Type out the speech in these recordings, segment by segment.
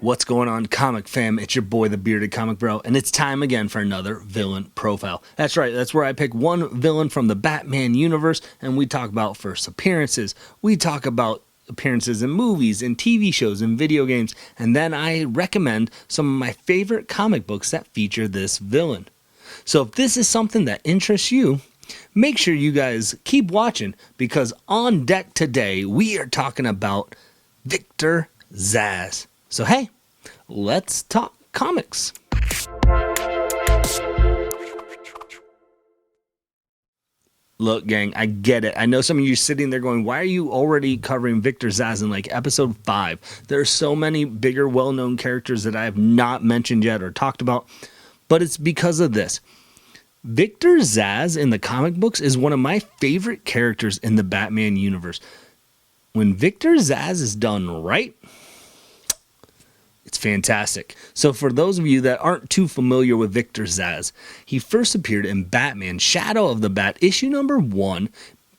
What's going on, comic fam? It's your boy, the Bearded Comic Bro, and it's time again for another villain profile. That's right, that's where I pick one villain from the Batman universe, and we talk about first appearances. We talk about appearances in movies, in TV shows, in video games, and then I recommend some of my favorite comic books that feature this villain. So if this is something that interests you, make sure you guys keep watching, because on deck today, we are talking about Victor Zsasz. So hey, let's talk comics. Look, gang, I get it. I know some of you sitting there going, why are you already covering Victor Zsasz in like episode 5? There are so many bigger, well-known characters that I have not mentioned yet or talked about, but it's because of this. Victor Zsasz in the comic books is one of my favorite characters in the Batman universe. When Victor Zsasz is done right, it's fantastic. So for those of you that aren't too familiar with Victor Zsasz, he first appeared in Batman Shadow of the Bat, issue number 1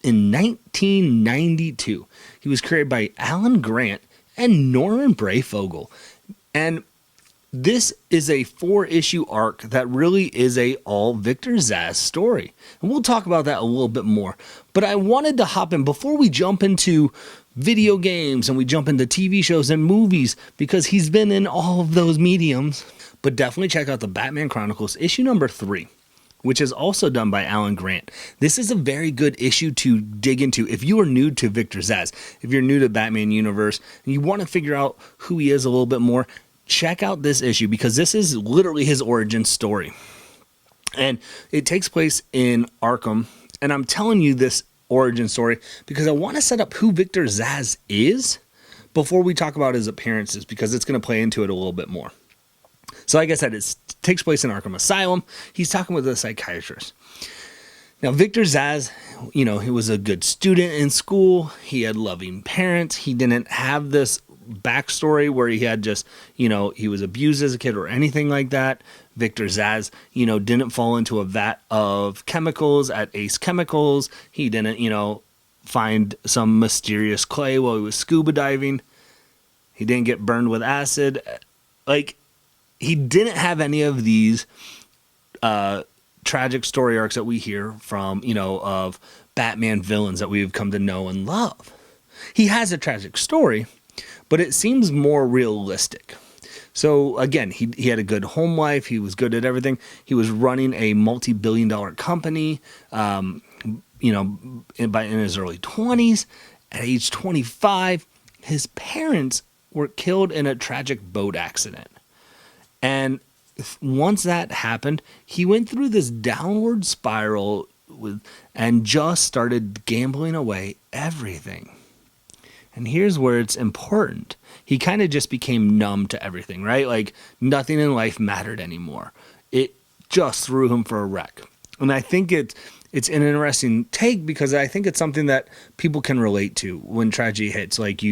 in 1992. He was created by Alan Grant and Norman Brayfogle. And this is a 4-issue arc that really is a all Victor Zsasz story. And we'll talk about that a little bit more. But I wanted to hop in before we jump into video games and we jump into TV shows and movies, because he's been in all of those mediums. But definitely check out the Batman Chronicles issue number 3, which is also done by Alan Grant. This is a very good issue to dig into if you are new to Victor Zsasz. If you're new to Batman universe and you want to figure out who he is a little bit more, check out this issue, because this is literally his origin story. And it takes place in Arkham. And I'm telling you this origin story because I want to set up who Victor Zsasz is before we talk about his appearances, because it's going to play into it a little bit more. So like I said, it takes place in Arkham Asylum. He's talking with a psychiatrist. Now, Victor Zsasz, he was a good student in school. He had loving parents. He didn't have this backstory where he had just, he was abused as a kid or anything like that. Victor Zsasz, didn't fall into a vat of chemicals at Ace Chemicals. He didn't, find some mysterious clay while he was scuba diving. He didn't get burned with acid. Like, he didn't have any of these tragic story arcs that we hear from, of Batman villains that we've come to know and love. He has a tragic story, but it seems more realistic. So again, he had a good home life. He was good at everything. He was running a multi-billion-dollar company, in his early 20s. At age 25, his parents were killed in a tragic boat accident. And once that happened, he went through this downward spiral and just started gambling away everything. And here's where it's important. He kind of just became numb to everything, right? Like nothing in life mattered anymore. It just threw him for a wreck. And I think it's an interesting take, because I think it's something that people can relate to when tragedy hits. Like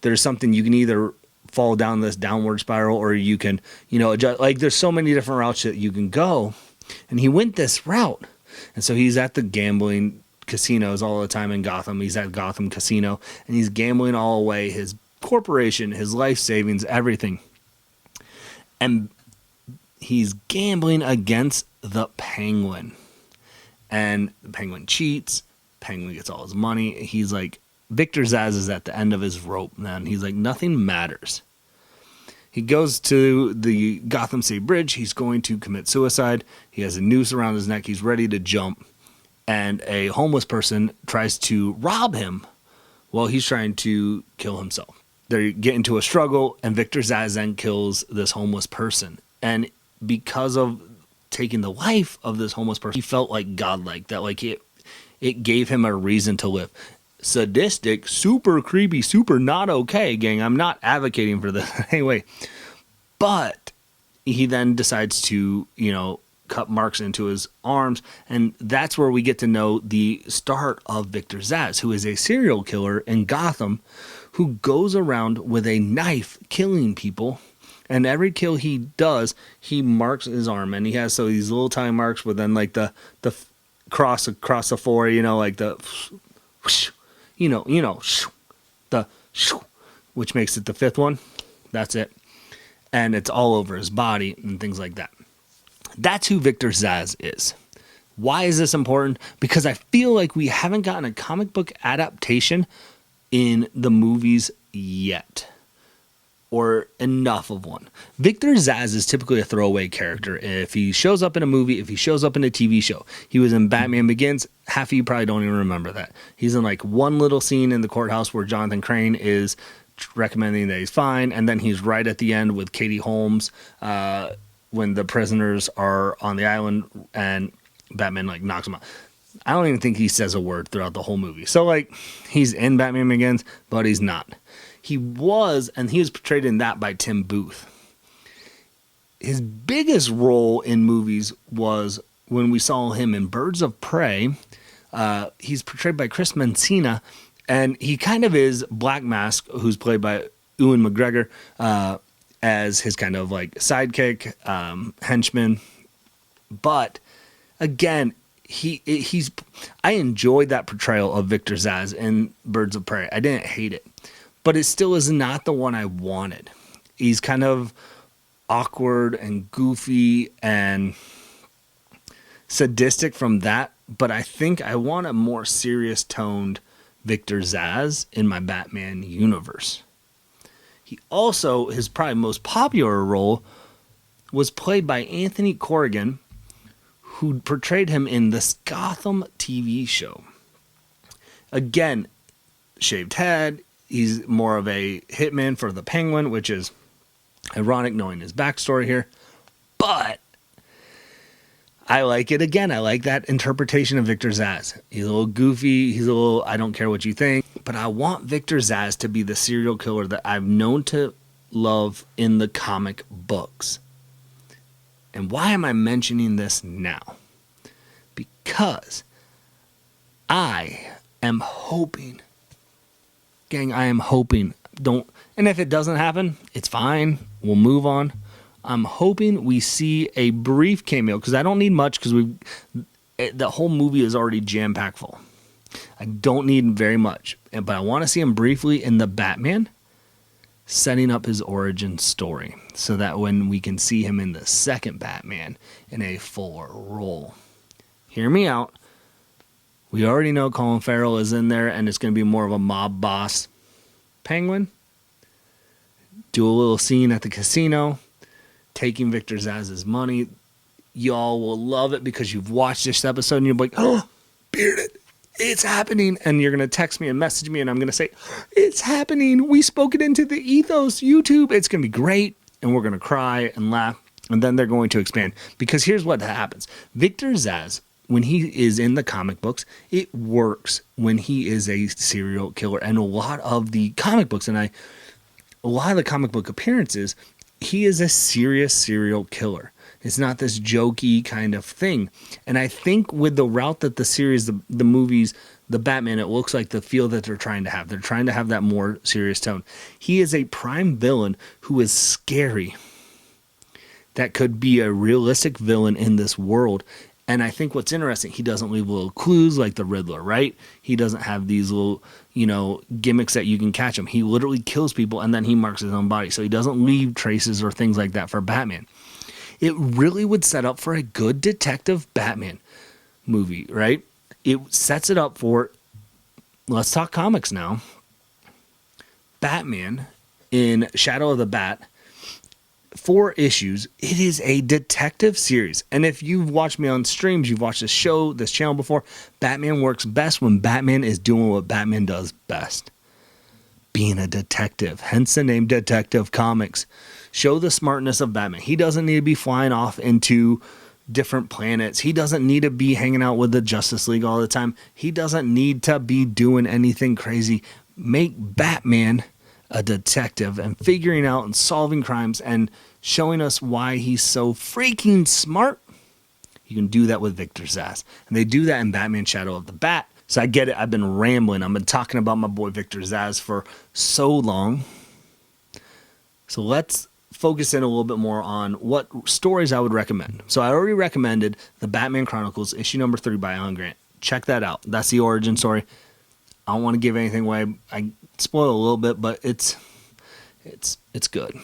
there's something you can either fall down this downward spiral, or you can, adjust. Like there's so many different routes that you can go. And he went this route. And so he's at the gambling casinos all the time in Gotham. He's at Gotham Casino and he's gambling all away his corporation, his life savings, everything. And he's gambling against the Penguin. And the Penguin cheats. Penguin gets all his money. He's like, Victor Zsasz is at the end of his rope, man. He's like, nothing matters. He goes to the Gotham City Bridge. He's going to commit suicide. He has a noose around his neck. He's ready to jump. And a homeless person tries to rob him while he's trying to kill himself. They get into a struggle, and Victor Zsasz then kills this homeless person. And because of taking the life of this homeless person, he felt like godlike, that like it gave him a reason to live. Sadistic, super creepy, super not okay, gang. I'm not advocating for this anyway. But he then decides to, cut marks into his arms, and that's where we get to know the start of Victor Zsasz, who is a serial killer in Gotham who goes around with a knife killing people, and every kill he does, he marks his arm, and he has these little tiny marks with then like the cross across the floor, like the the which makes it the 5th one. That's it. and it's all over his body and things like that. That's who Victor Zsasz is. Why is this important? Because I feel like we haven't gotten a comic book adaptation in the movies yet, or enough of one. Victor Zsasz is typically a throwaway character. If he shows up in a movie, if he shows up in a TV show, he was in Batman Begins, half of you probably don't even remember that. He's in like one little scene in the courthouse where Jonathan Crane is recommending that he's fine, and then he's right at the end with Katie Holmes when the prisoners are on the island and Batman like knocks him out. I don't even think he says a word throughout the whole movie. So like he's in Batman Begins, but he's not. He was portrayed in that by Tim Booth. His biggest role in movies was when we saw him in Birds of Prey. He's portrayed by Chris Messina, and he kind of is Black Mask, who's played by Ewan McGregor, as his kind of like sidekick, henchman. But again, I enjoyed that portrayal of Victor Zsasz in Birds of Prey. I didn't hate it, but it still is not the one I wanted. He's kind of awkward and goofy and sadistic from that, but I think I want a more serious toned Victor Zsasz in my Batman universe. He also, his probably most popular role was played by Anthony Corrigan, who portrayed him in this Gotham TV show. Again, shaved head. He's more of a hitman for the Penguin, which is ironic knowing his backstory here. But I like it again. I like that interpretation of Victor Zsasz. He's a little goofy. He's a little, I don't care what you think. But I want Victor Zsasz to be the serial killer that I've known to love in the comic books. And why am I mentioning this now? Because I am hoping, gang, and if it doesn't happen, it's fine. We'll move on. I'm hoping we see a brief cameo, because I don't need much, because the whole movie is already jam-packed full. I don't need very much, but I want to see him briefly in the Batman, setting up his origin story, so that when we can see him in the second Batman in a fuller role. Hear me out. We already know Colin Farrell is in there, and it's going to be more of a mob boss Penguin. Do a little scene at the casino, taking Victor Zsasz's money. Y'all will love it because you've watched this episode and you're like, oh, Bearded, it's happening. And you're going to text me and message me and I'm going to say, it's happening. We spoke it into the ethos YouTube. It's going to be great. And we're going to cry and laugh. And then they're going to expand. Because here's what happens. Victor Zsasz, when he is in the comic books, it works when he is a serial killer. And a lot of the comic books, a lot of the comic book appearances, he is a serious serial killer. It's not this jokey kind of thing. And I think with the route that the series, the movies, the Batman, it looks like the feel that they're trying to have. They're trying to have that more serious tone. He is a prime villain who is scary. That could be a realistic villain in this world. And I think what's interesting, he doesn't leave little clues like the Riddler, right? He doesn't have these little, gimmicks that you can catch him. He literally kills people and then he marks his own body. So he doesn't leave traces or things like that for Batman. It really would set up for a good detective Batman movie, right? It sets it up for, let's talk comics now. Batman in Shadow of the Bat, 4 issues. It is a detective series. And if you've watched me on streams, you've watched this channel before, Batman works best when Batman is doing what Batman does best. Being a detective. Hence the name Detective Comics. Show the smartness of Batman. He doesn't need to be flying off into different planets. He doesn't need to be hanging out with the Justice League all the time. He doesn't need to be doing anything crazy. Make Batman a detective and figuring out and solving crimes and showing us why he's so freaking smart. You can do that with Victor Zsasz. And they do that in Batman Shadow of the Bat. So I get it. I've been rambling. I've been talking about my boy Victor Zsasz for so long. So let's focus in a little bit more on what stories I would recommend. So I already recommended the Batman Chronicles issue number 3 by Alan Grant. Check that out. That's the origin story. I don't want to give anything away. I spoil a little bit, but it's good.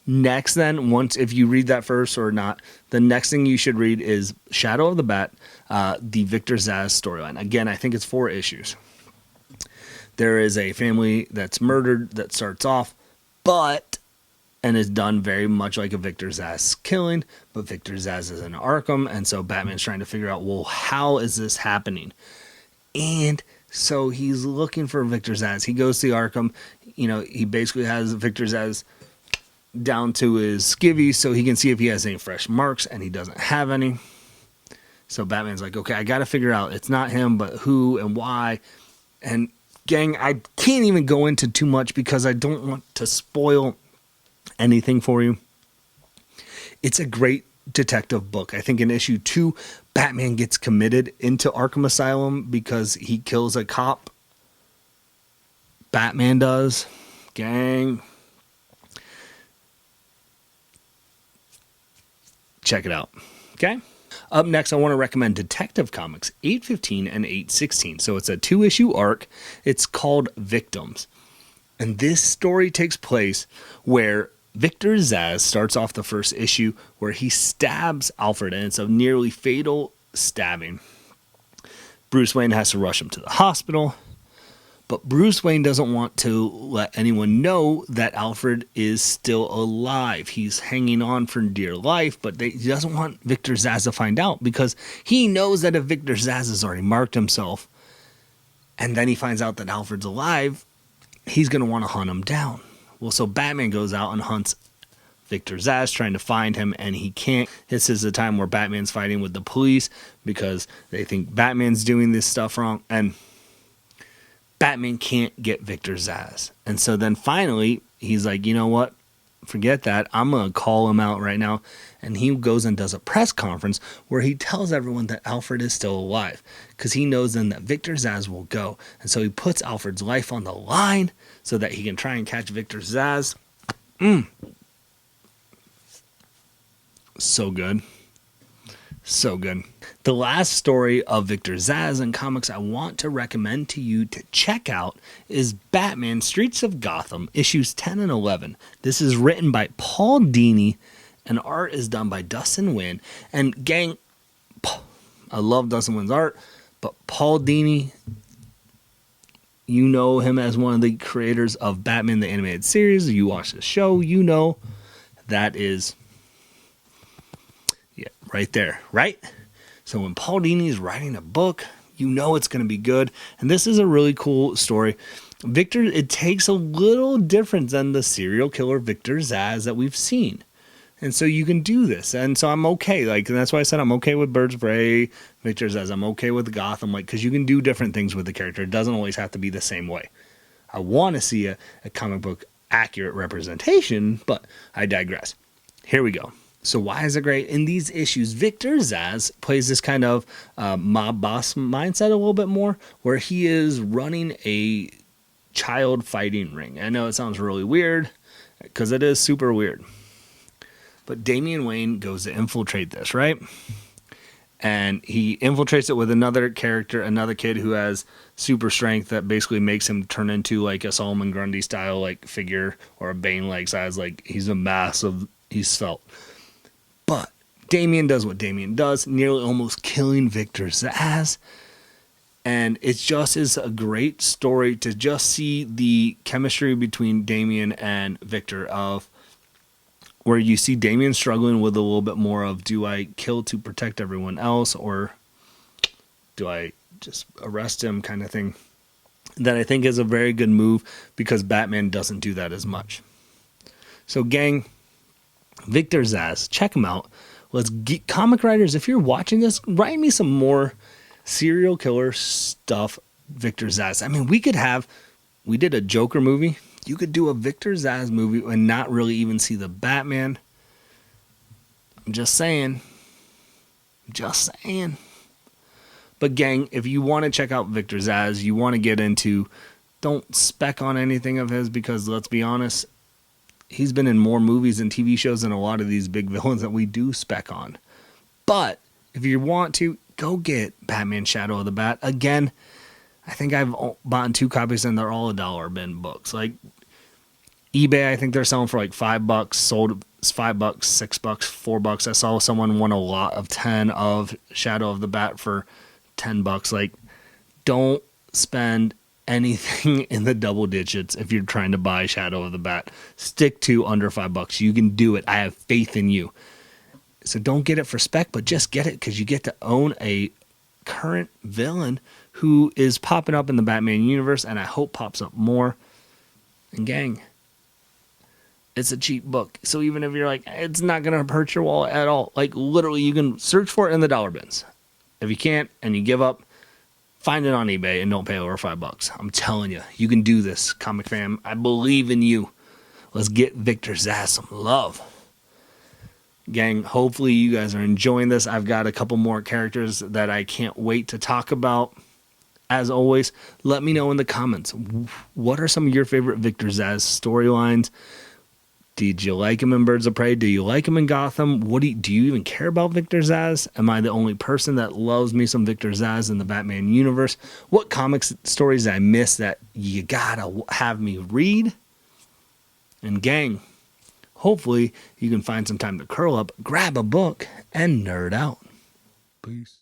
Next, then, once if you read that first or not, the next thing you should read is Shadow of the Bat, the Victor Zsasz storyline. Again, I think it's 4 issues. There is a family that's murdered that starts off, and is done very much like a Victor Zsasz killing, but Victor Zsasz is in Arkham, and so Batman's trying to figure out, well, how is this happening? And so he's looking for Victor Zsasz. He goes to Arkham. He basically has Victor Zsasz down to his skivvy so he can see if he has any fresh marks, and he doesn't have any. So Batman's like, okay, I got to figure out, it's not him, but who and why. And gang, I can't even go into too much because I don't want to spoil anything for you. It's a great detective book. I think in issue 2, Batman gets committed into Arkham Asylum because he kills a cop. Batman does. Gang. Check it out. Okay? Up next, I want to recommend Detective Comics 815 and 816. So it's a 2-issue arc. It's called Victims. And this story takes place where Victor Zsasz starts off the first issue where he stabs Alfred, and it's a nearly fatal stabbing. Bruce Wayne has to rush him to the hospital. But Bruce Wayne doesn't want to let anyone know that Alfred is still alive. He's hanging on for dear life, but he doesn't want Victor Zsasz to find out because he knows that if Victor Zsasz has already marked himself and then he finds out that Alfred's alive, he's going to want to hunt him down. Well, so Batman goes out and hunts Victor Zsasz, trying to find him, and he can't. This is the time where Batman's fighting with the police because they think Batman's doing this stuff wrong, and Batman can't get Victor Zsasz. And so then finally, he's like, you know what? Forget that. I'm going to call him out right now. And he goes and does a press conference where he tells everyone that Alfred is still alive because he knows then that Victor Zsasz will go. And so he puts Alfred's life on the line so that he can try and catch Victor Zsasz. So good. So good. The last story of Victor Zsasz in comics I want to recommend to you to check out is Batman Streets of Gotham, issues 10 and 11. This is written by Paul Dini, and art is done by Dustin Nguyen. And gang, I love Dustin Nguyen's art, but Paul Dini, you know him as one of the creators of Batman the Animated Series. You watch the show, you know that is... yeah, right there, right? So when Paul Dini is writing a book, you know it's going to be good. And this is a really cool story. Victor, it takes a little different than the serial killer Victor Zsasz that we've seen. And so you can do this. And so I'm okay. And that's why I said I'm okay with Birds of Prey, Victor Zsasz. I'm okay with Gotham. Because you can do different things with the character. It doesn't always have to be the same way. I want to see a comic book accurate representation, but I digress. Here we go. So why is it great? In these issues, Victor Zsasz plays this kind of mob boss mindset a little bit more, where he is running a child fighting ring. I know it sounds really weird, because it is super weird. But Damian Wayne goes to infiltrate this, right? And he infiltrates it with another character, another kid who has super strength that basically makes him turn into like a Solomon Grundy style like figure, or a Bane like size. Like he's a massive, he's svelte. But Damian does what Damian does, nearly almost killing Victor Zsasz. And it just is a great story to just see the chemistry between Damian and Victor, of where you see Damian struggling with a little bit more of, do I kill to protect everyone else, or do I just arrest him, kind of thing. That I think is a very good move, because Batman doesn't do that as much. So gang, Victor Zsasz, check him out. Let's get comic writers, if you're watching this, write me some more serial killer stuff. Victor Zsasz. I mean, we did a Joker movie. You could do a Victor Zsasz movie and not really even see the Batman. I'm just saying. But gang, if you want to check out Victor Zsasz, you want to get into, don't spec on anything of his, because let's be honest, he's been in more movies and TV shows than a lot of these big villains that we do spec on. But if you want to, go get Batman Shadow of the Bat. Again, I think I've bought 2 copies and they're all $1 bin books. Like, eBay, I think they're selling for like $5. Sold $5, $6, $4. I saw someone won a lot of 10 of Shadow of the Bat for $10. Like, don't spend anything in the double digits if you're trying to buy Shadow of the Bat. Stick to under $5. You can do it. I have faith in you. So don't get it for spec, but just get it because you get to own a current villain who is popping up in the Batman universe, and I hope pops up more. And gang, it's a cheap book. So even if you're like, it's not going to hurt your wallet at all, like literally you can search for it in the dollar bins. If you can't and you give up, find it on eBay and don't pay over $5. I'm telling you, you can do this, comic fam. I believe in you. Let's get Victor Zsasz some love. Gang, hopefully you guys are enjoying this. I've got a couple more characters that I can't wait to talk about. As always, let me know in the comments, what are some of your favorite Victor Zsasz storylines? Did you like him in Birds of Prey? Do you like him in Gotham? Do you even care about Victor Zsasz? Am I the only person that loves me some Victor Zsasz in the Batman universe? What comics stories did I miss that you gotta have me read? And gang, hopefully you can find some time to curl up, grab a book, and nerd out. Peace.